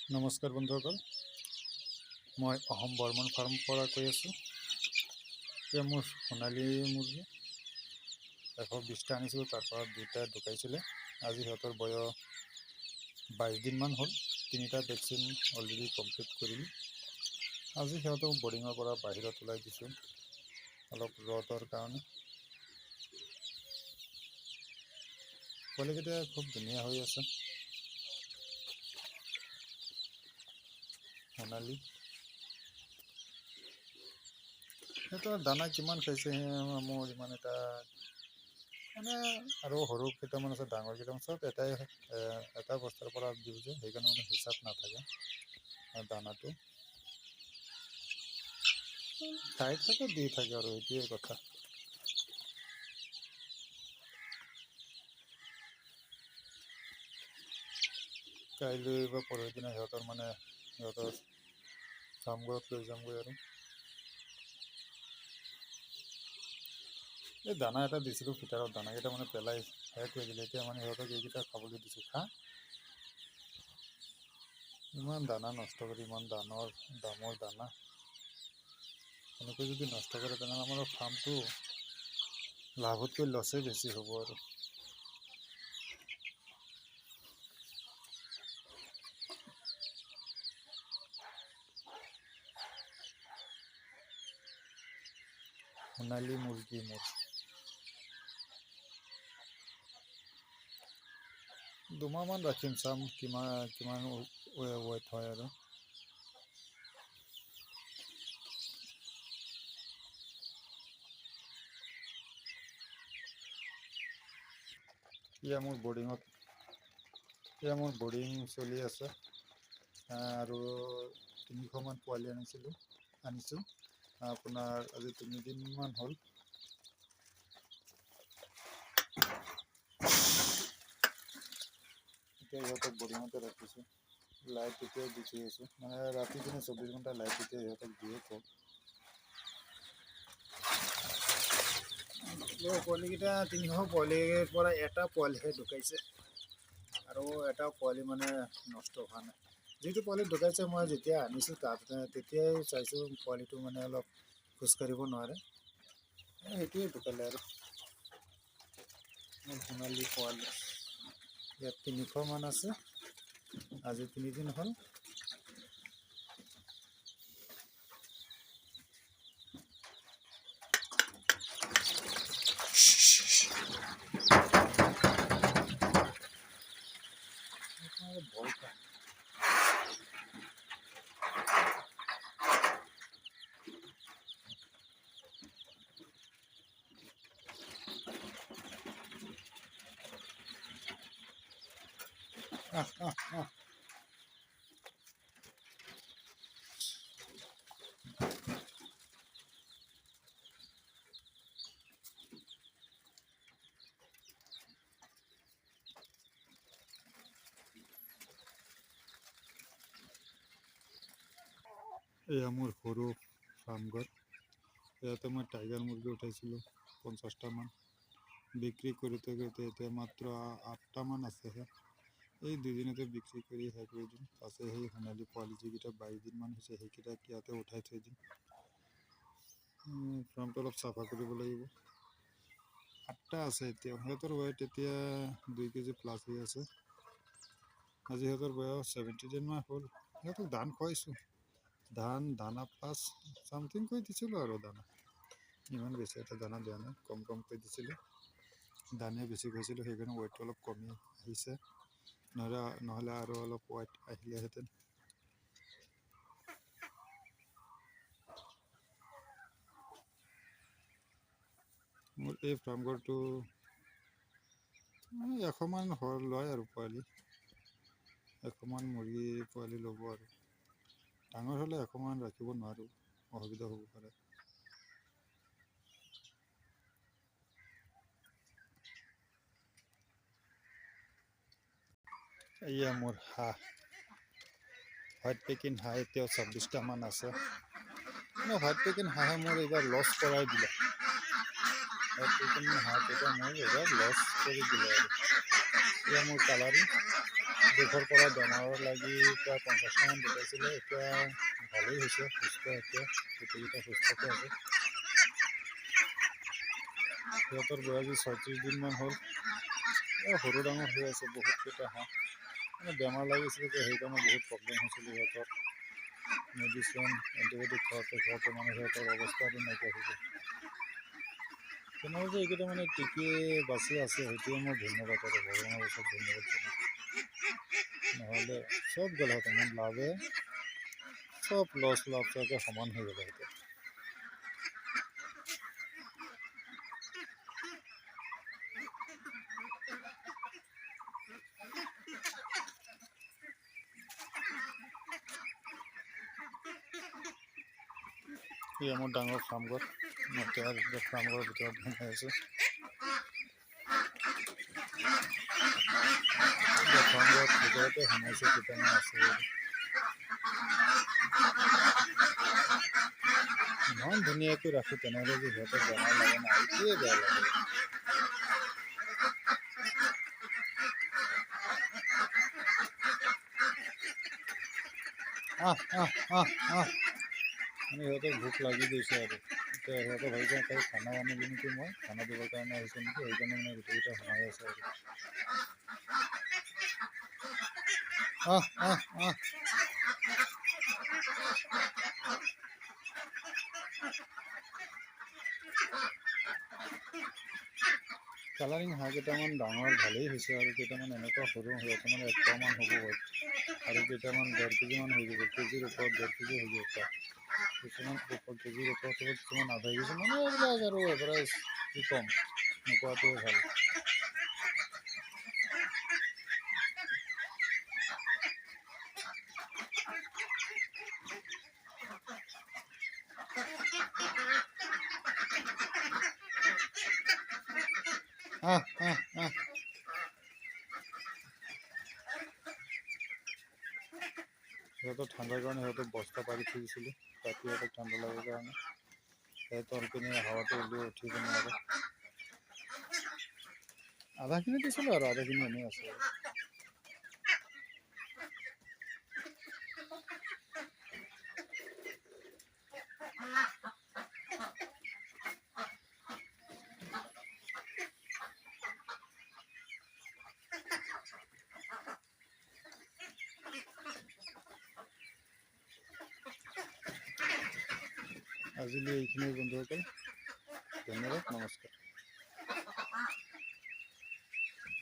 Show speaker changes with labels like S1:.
S1: নমস্কাৰ বন্ধুসকল, মই অহম বৰ্মন ফাৰ্মৰ পৰা কৈ আছোঁ। এতিয়া মোৰ সোণালী মুৰ্গী 120টা আনিছিলোঁ, তাৰ পৰা 2টা ঢুকাইছিলে। আজি সিহঁতৰ বয়স 22 দিনমান হ'ল। 3টা ভেকচিন অলৰেডি কমপ্লিট কৰিলোঁ। আজি সিহঁতক বৰ্ডিঙৰ পৰা বাহিৰত ওলাই দিছোঁ অলপ ৰ'দৰ কাৰণে। পোৱালিকেইটা খুব ধুনীয়া হৈ আছে। সোণালী সিহঁতৰ দানা কিমান খাইছে মোৰ ইমান এটা মানে, আৰু সৰু কেইটামান আছে, ডাঙৰ কেইটামান চব এটা বস্তাৰ পৰা দিওঁ যে, সেইকাৰণে মানে হিচাপ নাথাকে দানাটো। খাই থাকে, দি থাকে আৰু এইটোৱে কথা। কাইলৈ বা পৰহিদিনা সিহঁতৰ ফাৰ্মঘৰত লৈ যামগৈ আৰু। এই দানা এটা দিছিলোঁ ভিতৰত, দানাকেইটা মানে পেলাই শেষ হৈ দিলে। এতিয়া মানে সিহঁতক এইকেইটা খাবলৈ দিছোঁ। ইমান দানা নষ্ট কৰি, ইমান দামৰ দানা এনেকৈ যদি নষ্ট কৰে, তেনেহ'লে আমাৰ ফাৰ্মটো লাভতকৈ লছে বেছি হ'ব আৰু। সোণালী মুৰ্গী মোৰ 2 মাহমান ৰাখিম, চাম কিমান ৱেইট হয় আৰু। এয়া মোৰ বৰ্ডিং চলি আছে। আৰু 300মান পোৱালি আনিছোঁ আপোনাৰ আজি 3 দিনমান হ'ল। এতিয়া সিহঁতক বৰ্ডিঙতে ৰাখিছোঁ। লাইট এতিয়াও দি থৈ আছোঁ, মানে ৰাতি দিনে 24 ঘণ্টা লাইট এতিয়া সিহঁতক দিয়ে থওঁ। পোৱালিকেইটা 300 পোৱালিৰ পৰা এটা পোৱালিহে ঢুকাইছে, আৰু এটা পোৱালি মানে নষ্ট হোৱা নাই। যিটো পোৱালি ঢুকাইছে, মই যেতিয়া আনিছোঁ তেতিয়াই চাইছোঁ পোৱালিটো মানে অলপ খোজকাঢ়িব নোৱাৰে, সেইটোৱে ঢুকালে আৰু। সোণালী পোৱালি ইয়াত 300মান আছে। আজি 3 দিন হ'ল। এয়া মোৰ সৰু ফাৰ্মঘৰ। ইয়াতে মই টাইগাৰ মুৰ্গী উঠাইছিলোঁ 50টামান, বিক্ৰী কৰোঁতে এতিয়া মাত্ৰ 8টামান আছেহে। এই 2 দিনতে বিক্ৰী কৰি শেষ কৰি দিম। আছে সেই সোণালী পোৱালি যিকেইটা 22 দিনমান হৈছে, সেইকেইটাক ইয়াতে উঠাই থৈ দিম। ফাৰ্মটো অলপ চাফা কৰিব লাগিব। 8টা আছে এতিয়া। সিহঁতৰ ৱেইট এতিয়া 2 কেজি প্লাছ হৈ আছে। আজি সিহঁতৰ বয়স 70 দিনমান হ'ল। সিহঁতক ধান খুৱাইছোঁ, দানা প্লাছ চামথিং কৈ দিছিলোঁ আৰু দানা। ইমান বেছি এটা দানা দিয়া নাই, কমকৈ দিছিলোঁ। দানাই বেছি খাইছিলোঁ, সেইকাৰণে ৱেইটটো অলপ কমি আহিছে। নহ'লে আৰু অলপ ৱেইট আহিলেহেঁতেন। মোৰ এই ফাৰ্মঘৰটো 100মান লয় আৰু পোৱালি। 100মান মুৰ্গী পোৱালি ল'ব আৰু। ডাঙৰ হ'লে 100মান ৰাখিব নোৱাৰোঁ, অসুবিধা হ'ব পাৰে। এয়া মোৰ হাঁহ, হোৱাইট পেকিং হাঁহ এতিয়াও 26টামান আছে। হোৱাইট পেকিং হাঁহে মোৰ এইবাৰ লছ কৰাই দিলে। হোৱাইট পেকিং হাঁহকেইটা মোৰ এইবাৰ লছ কৰি দিলে আৰু। এয়া মোৰ কালাৰিং দেশৰ পৰা বেমাৰৰ লাগি প্ৰায় 50টামান ঢুকাইছিলে। এতিয়া ভালেই হৈছে, সুস্থ এতিয়া গোটেইকেইটা সুস্থতে আছে। সিহঁতৰ বয়স 36 দিনমান হ'ল। সৰু ডাঙৰ হৈ আছে বহুতকেইটা হাঁহ। মানে বেমাৰ লাগিছিলে যে সেইকাৰণে বহুত প্ৰব্লেম হৈছিলে সিহঁতৰ। মেডিচিন এণ্টিবায়'টিক খুৱাওঁতে মানে সিহঁতৰ অৱস্থাটো নাইকিয়া হৈ গ'ল। তেনেকৈ যে এইকেইটা মানে টিকি বাচি আছে সেইটোৱে মই ধন্যবাদ আৰু ভগৱানৰ ওচৰত ধন্যবাদ জনাওঁ। নহ'লে চব গ'লহেঁতেন, লাভে চব লছ লাভকে সমান হৈ গ'লহেঁতেন। এই আমার ডাঙৰ ফাৰ্মঘৰ, মই এতিয়া ফাৰ্মঘৰৰ ভিতৰত সোমাই আছোঁ। ফাৰ্মঘৰত ভিতৰতে সোমাইছে, কেইটামান আছে। ইমান ধুনীয়াকৈ ৰাখোঁ, তেনেহ'লে যে সিহঁতৰ বেমাৰ লাগে না, এইটোৱে বেয়া লাগে। মানে সিহঁতৰ ভোক লাগি গৈছে আৰু এতিয়া সিহঁতে ভাবিছে তাই খানা আনিলোঁ নেকি, মই খানা দিবৰ কাৰণে আহিছোঁ নেকি, সেইকাৰণে মানে গোটেইকেইটা সোমাই আছে আৰু। কালাৰিং হাঁহ কেইটামান ডাঙৰ ভালেই হৈছে আৰু কেইটামান এনেকুৱা সৰু সিহঁতে মানে 1 পোৱামান হ'ব ৱেট, আৰু কেইটামান 1.5 কেজিমান হৈ যাব, কেজিৰ ওপৰত 1.5 কেজি হৈ যাব। কিছুমান কেজিৰ ওপৰত হ'ব, কিছুমান আধা কেজি, মানে এইবিলাক আৰু এভাৰেজ কি ক'ম, নোপোৱাটোৱে ভাল। সিহঁতৰ ঠাণ্ডাৰ কাৰণে সিহঁতক বস্তা পাৰি থৈ দিছিলোঁ, ৰাতি সিহঁতক ঠাণ্ডা লাগাৰ কাৰণে। সিহঁতৰ অলপিনে হাৱাটো উলিয়াই উঠিব নোৱাৰে। আধাখিনি দিছিলোঁ আৰু আধাখিনি এনেই আছে। আজিলৈ এইখিনিয়ে বন্ধুসকল, ধন্যবাদ, নমস্কাৰ।